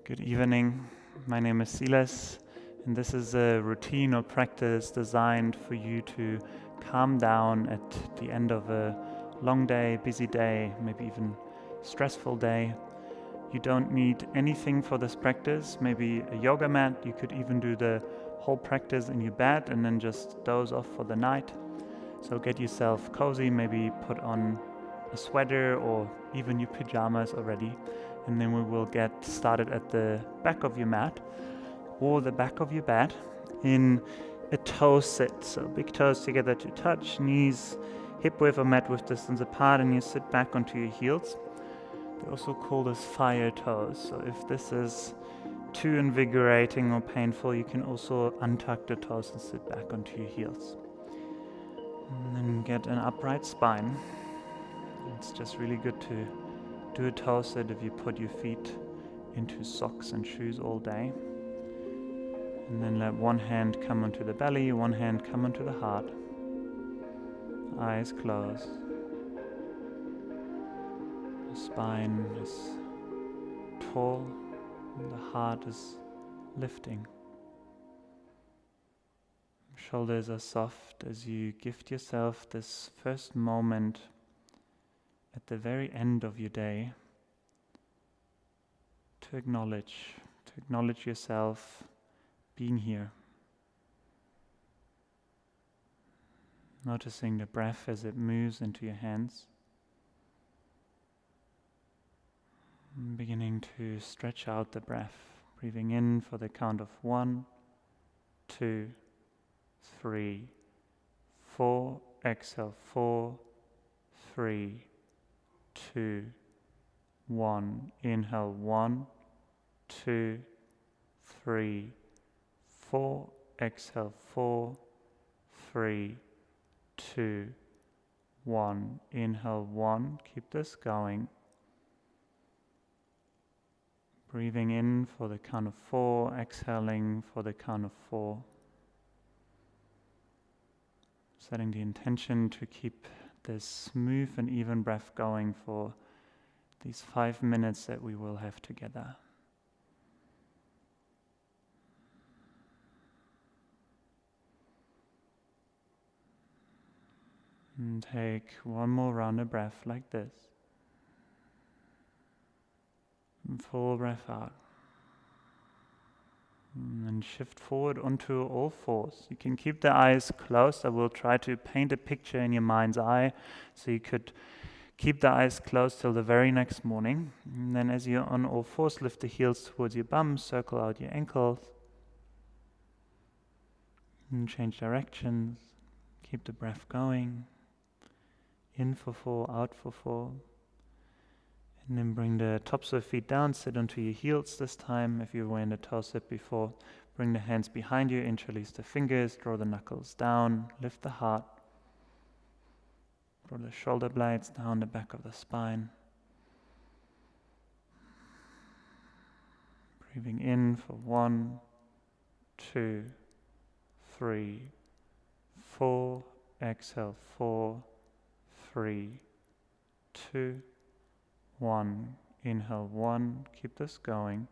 Good evening. My name is Silas, and this is a routine or practice designed for you to calm down at the end of a long day, busy day, maybe even stressful day. You don't need anything for this practice, maybe a yoga mat. You could even do the whole practice in your bed and then just doze off for the night. So get yourself cozy, maybe put on a sweater or even your pajamas already, and then we will get started at the back of your mat or the back of your bed in a toe sit. So big toes together to touch, knees hip width or mat width distance apart, and you sit back onto your heels. They also call this fire toes. So if this is too invigorating or painful, you can also untuck the toes and sit back onto your heels. And then get an upright spine. It's just really good to do a toe sit if you put your feet into socks and shoes all day. And then let one hand come onto the belly, one hand come onto the heart. Eyes closed. The spine is tall, and the heart is lifting. Shoulders are soft as you gift yourself this first moment at the very end of your day to acknowledge yourself being here. Noticing the breath as it moves into your hands. And beginning to stretch out the breath, breathing in for the count of 1, 2, 3, 4. Exhale 4, 3, 2, 1. Inhale 1, 2, 3, 4. Exhale 4, 3, 2, 1. Inhale 1. Keep this going. Breathing in for the count of 4, exhaling for the count of 4. Setting the intention to keep this smooth and even breath going for these 5 minutes that we will have together. And take one more round of breath like this. And full breath out. And shift forward onto all fours. You can keep the eyes closed. I will try to paint a picture in your mind's eye, so you could keep the eyes closed till the very next morning. And then as you're on all fours, lift the heels towards your bum, circle out your ankles, and change directions. Keep the breath going. In for 4, out for 4. And then bring the tops of the feet down, sit onto your heels this time. If you were in the toe sit before, bring the hands behind you, interlace the fingers, draw the knuckles down, lift the heart, draw the shoulder blades down the back of the spine. Breathing in for 1, 2, 3, 4. Exhale 4, 3, 2, 1. Inhale 1. Keep this going.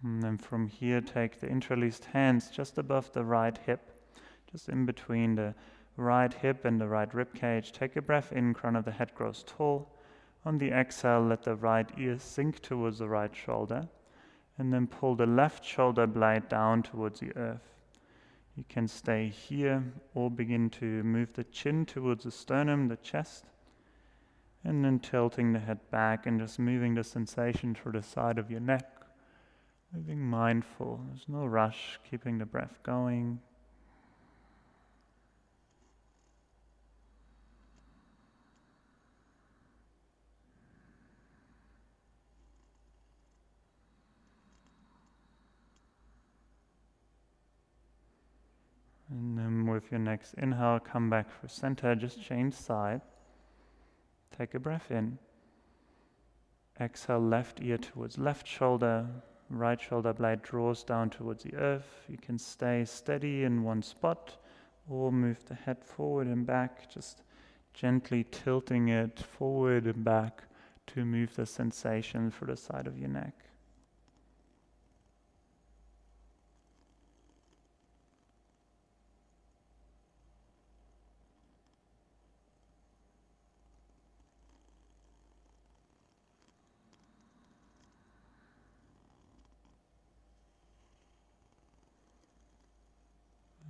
And then from here, take the interlaced hands just above the right hip, just in between the right hip and the right rib cage. Take a breath in, crown of the head grows tall. On the exhale, let the right ear sink towards the right shoulder, and then pull the left shoulder blade down towards the earth. You can stay here or begin to move the chin towards the sternum, the chest, and then tilting the head back and just moving the sensation through the side of your neck. Moving mindful, there's no rush, keeping the breath going. And then with your next inhale, come back for center, just change side. Take a breath in. Exhale, left ear towards left shoulder, right shoulder blade draws down towards the earth. You can stay steady in one spot or move the head forward and back, just gently tilting it forward and back to move the sensation through the side of your neck.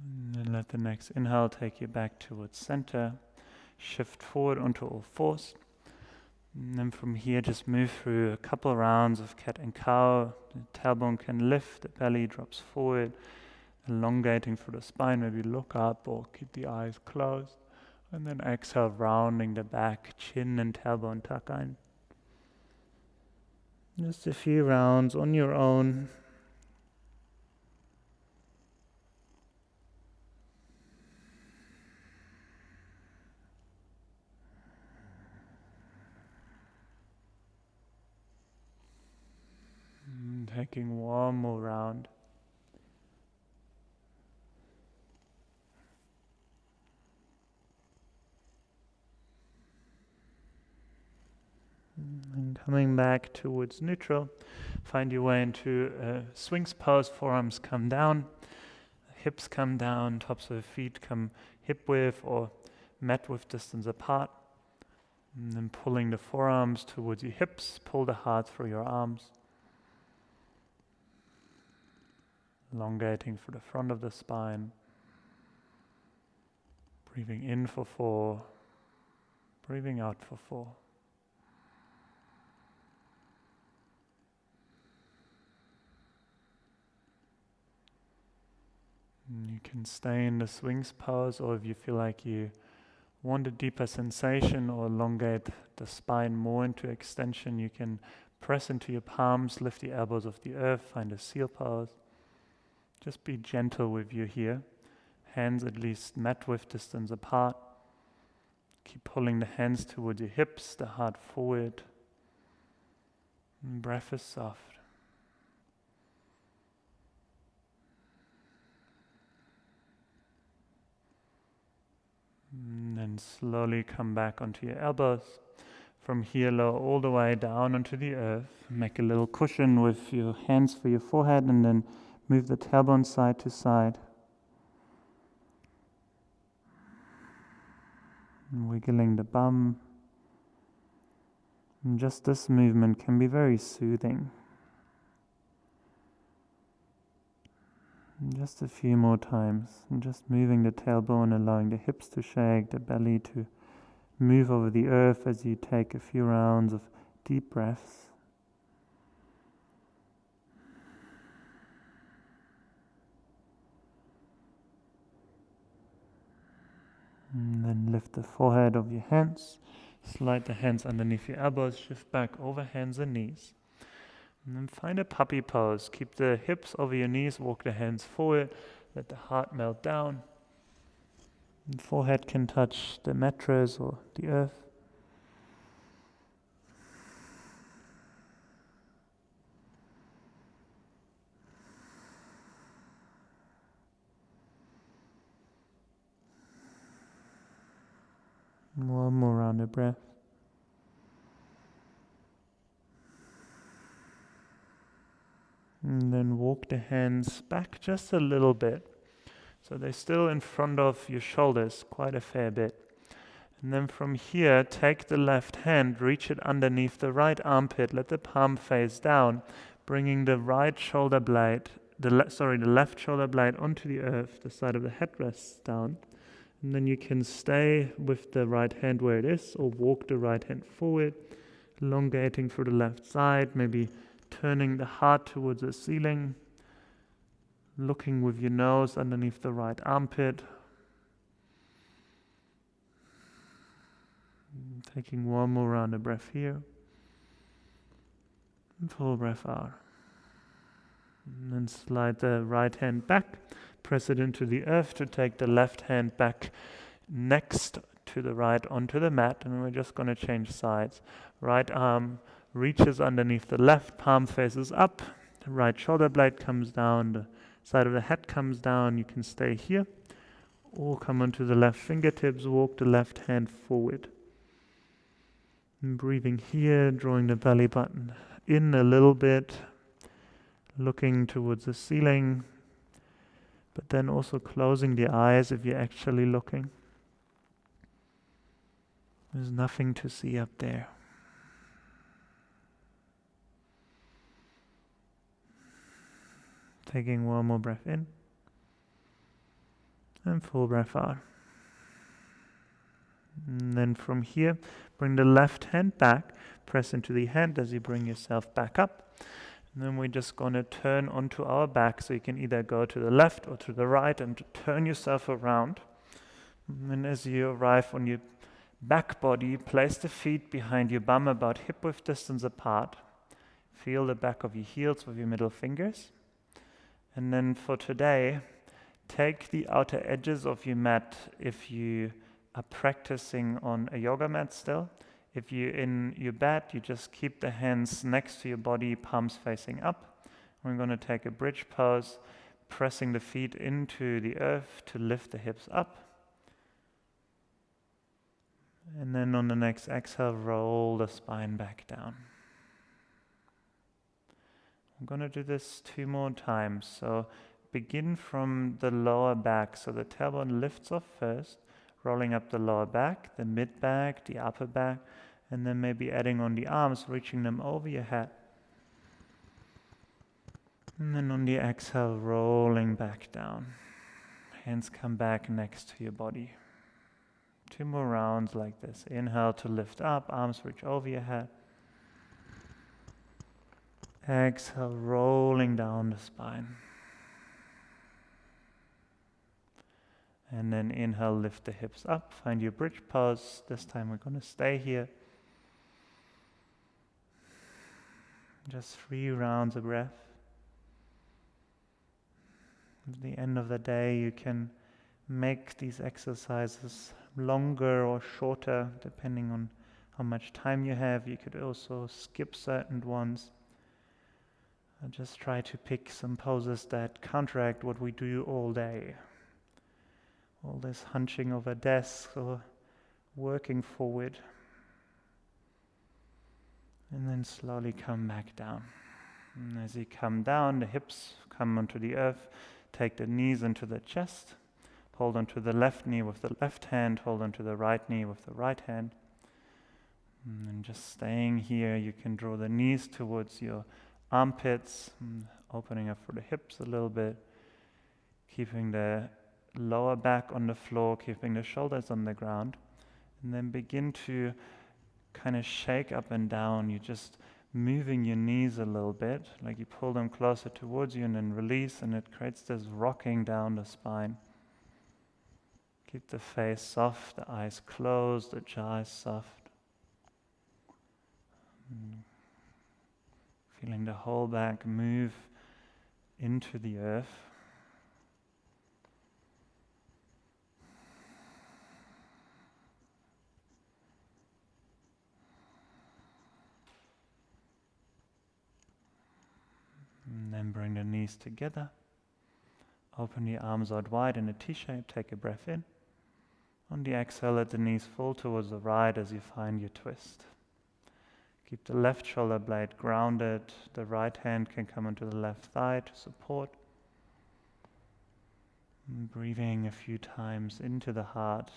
And then let the next inhale take you back towards center. Shift forward onto all fours. And then from here, just move through a couple rounds of cat and cow. The tailbone can lift, the belly drops forward, elongating through the spine. Maybe look up or keep the eyes closed. And then exhale, rounding the back, chin and tailbone tuck in. Just a few rounds on your own. Taking one more round. And coming back towards neutral, find your way into a Sphinx pose. Forearms come down, hips come down, tops of the feet come hip width or mat width distance apart. And then pulling the forearms towards your hips, pull the heart through your arms. Elongating through the front of the spine. Breathing in for 4. Breathing out for 4. And you can stay in the Sphinx pose, or if you feel like you want a deeper sensation or elongate the spine more into extension, you can press into your palms, lift the elbows off the earth, find a seal pose. Just be gentle with you here. Hands at least mat width distance apart. Keep pulling the hands towards your hips, the heart forward. And breath is soft. And then slowly come back onto your elbows. From here, lower all the way down onto the earth. Make a little cushion with your hands for your forehead, and then move the tailbone side to side. And wiggling the bum. And just this movement can be very soothing. And just a few more times. And just moving the tailbone, allowing the hips to shake, the belly to move over the earth as you take a few rounds of deep breaths. And then lift the forehead of your hands, slide the hands underneath your elbows, shift back over hands and knees. And then find a puppy pose. Keep the hips over your knees, walk the hands forward, let the heart melt down. And forehead can touch the mattress or the earth. One more round of breath. And then walk the hands back just a little bit. So they're still in front of your shoulders, quite a fair bit. And then from here, take the left hand, reach it underneath the right armpit, let the palm face down, bringing the right shoulder blade, the left shoulder blade onto the earth, the side of the head rests down. And then you can stay with the right hand where it is, or walk the right hand forward, elongating through the left side, maybe turning the heart towards the ceiling, looking with your nose underneath the right armpit. Taking one more round of breath here. And full breath out. And then slide the right hand back, press it into the earth to take the left hand back next to the right onto the mat, and we're just going to change sides. Right arm reaches underneath the left, palm faces up, the right shoulder blade comes down, the side of the head comes down. You can stay here or come onto the left fingertips, walk the left hand forward. And breathing here, drawing the belly button in a little bit, looking towards the ceiling, but then also closing the eyes if you're actually looking. There's nothing to see up there. Taking one more breath in, and full breath out. And then from here, bring the left hand back, press into the hand as you bring yourself back up. And then we're just going to turn onto our back, so you can either go to the left or to the right and turn yourself around. And then as you arrive on your back body, place the feet behind your bum about hip width distance apart. Feel the back of your heels with your middle fingers. And then for today, take the outer edges of your mat if you are practicing on a yoga mat still. If you're in your bed, you just keep the hands next to your body, palms facing up. We're going to take a bridge pose, pressing the feet into the earth to lift the hips up. And then on the next exhale, roll the spine back down. I'm going to do this 2 more times. So begin from the lower back. So the tailbone lifts off first, rolling up the lower back, the mid back, the upper back, and then maybe adding on the arms, reaching them over your head. And then on the exhale, rolling back down. Hands come back next to your body. 2 more rounds like this. Inhale to lift up, arms reach over your head. Exhale, rolling down the spine. And then inhale, lift the hips up, find your bridge pose. This time we're going to stay here. Just 3 rounds of breath. At the end of the day, you can make these exercises longer or shorter, depending on how much time you have. You could also skip certain ones. I just try to pick some poses that counteract what we do all day. All this hunching over desks or working forward. And then slowly come back down. And as you come down, the hips come onto the earth. Take the knees into the chest. Hold onto the left knee with the left hand. Hold onto the right knee with the right hand. And then just staying here, you can draw the knees towards your armpits, opening up for the hips a little bit, keeping the lower back on the floor, keeping the shoulders on the ground, and then begin to kind of shake up and down. You're just moving your knees a little bit, like you pull them closer towards you and then release, and it creates this rocking down the spine. Keep the face soft, the eyes closed, the jaw is soft. Feeling the whole back move into the earth. And then bring the knees together. Open the arms out wide in a T-shape. Take a breath in. On the exhale, let the knees fall towards the right as you find your twist. Keep the left shoulder blade grounded. The right hand can come onto the left thigh to support. And breathing a few times into the heart.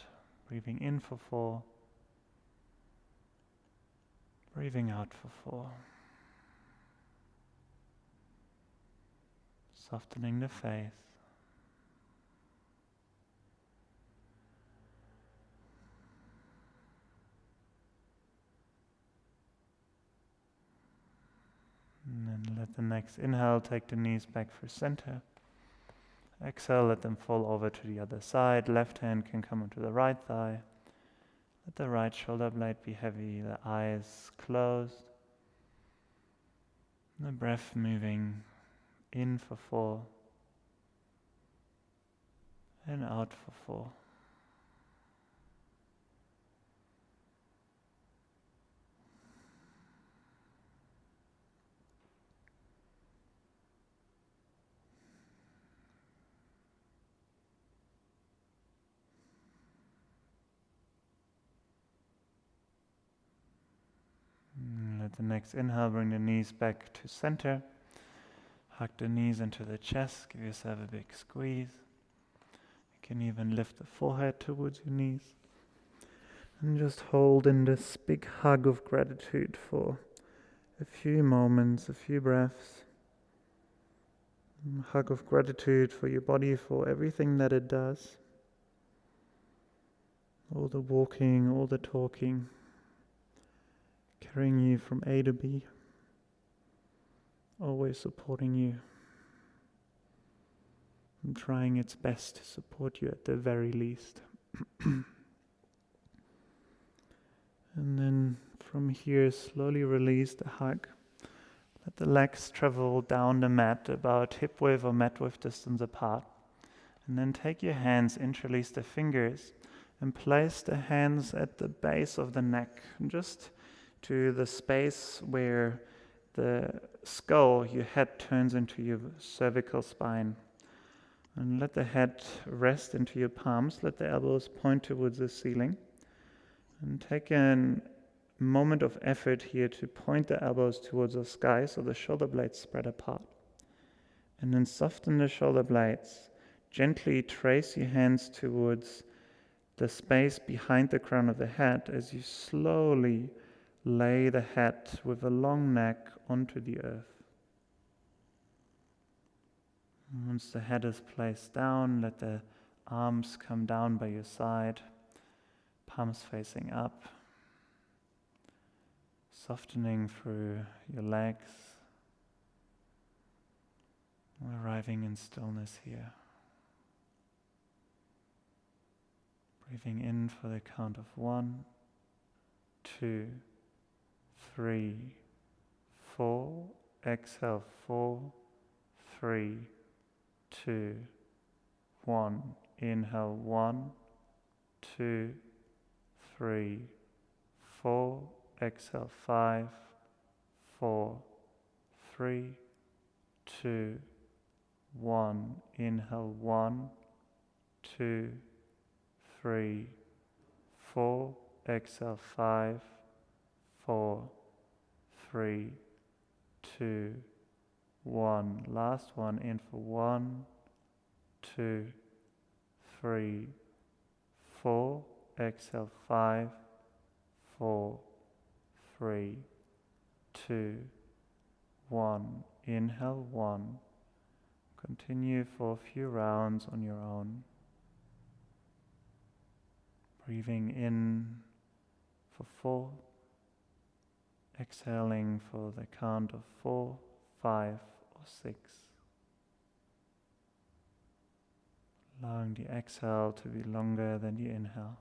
Breathing in for 4. Breathing out for 4. Softening the face. And then let the next inhale take the knees back for center. Exhale, let them fall over to the other side. Left hand can come onto the right thigh. Let the right shoulder blade be heavy, the eyes closed. The breath moving in for 4 and out for 4. With the next inhale, bring the knees back to center. Hug the knees into the chest. Give yourself a big squeeze. You can even lift the forehead towards your knees. And just hold in this big hug of gratitude for a few moments, a few breaths. A hug of gratitude for your body, for everything that it does. All the walking, all the talking, carrying you from A to B, always supporting you, and trying its best to support you at the very least. And then from here, slowly release the hug. Let the legs travel down the mat about hip width or mat width distance apart. And then take your hands, interlace the fingers, and place the hands at the base of the neck, just to the space where the skull, your head, turns into your cervical spine. And let the head rest into your palms. Let the elbows point towards the ceiling. And take a moment of effort here to point the elbows towards the sky so the shoulder blades spread apart. And then soften the shoulder blades. Gently trace your hands towards the space behind the crown of the head as you slowly lay the head with a long neck onto the earth. Once the head is placed down, let the arms come down by your side, palms facing up, softening through your legs, arriving in stillness here. Breathing in for the count of 1, 2, 3, 4. Exhale, 4, 3, 2, 1. Inhale, 1, 2, 3, 4. Exhale, 5, 4, 3, 2, 1. Inhale, 1, 2, 3, 4. Exhale, 5, 4, 3, 2, 1. Last one. In for 1, 2, 3, 4. Exhale, 5, 4, 3, 2, 1. Inhale, 1. Continue for a few rounds on your own. Breathing in for 4. Exhaling for the count of 4, 5, or 6. Allowing the exhale to be longer than the inhale.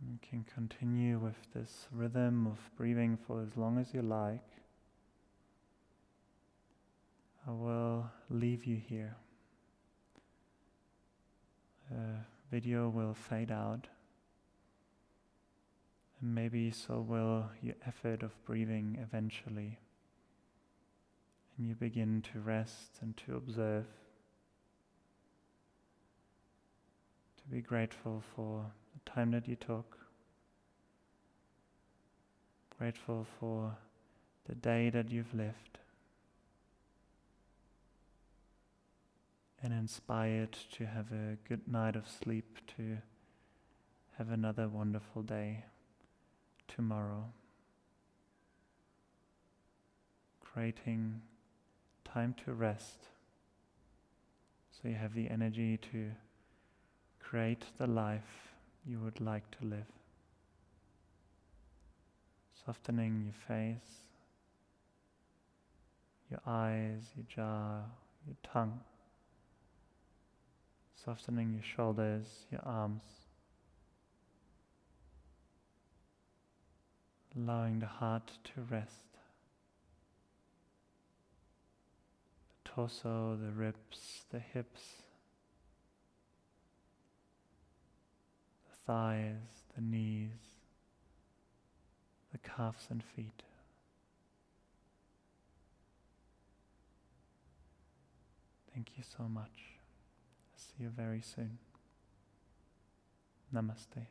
You can continue with this rhythm of breathing for as long as you like. I will leave you here. The video will fade out, and maybe so will your effort of breathing eventually. And you begin to rest and to observe, to be grateful for the time that you took, grateful for the day that you've lived, and inspired to have a good night of sleep, to have another wonderful day tomorrow. Creating time to rest so you have the energy to create the life you would like to live. Softening your face, your eyes, your jaw, your tongue. Softening your shoulders, your arms. Allowing the heart to rest. The torso, the ribs, the hips, the thighs, the knees, the calves and feet. Thank you so much. See you very soon. Namaste.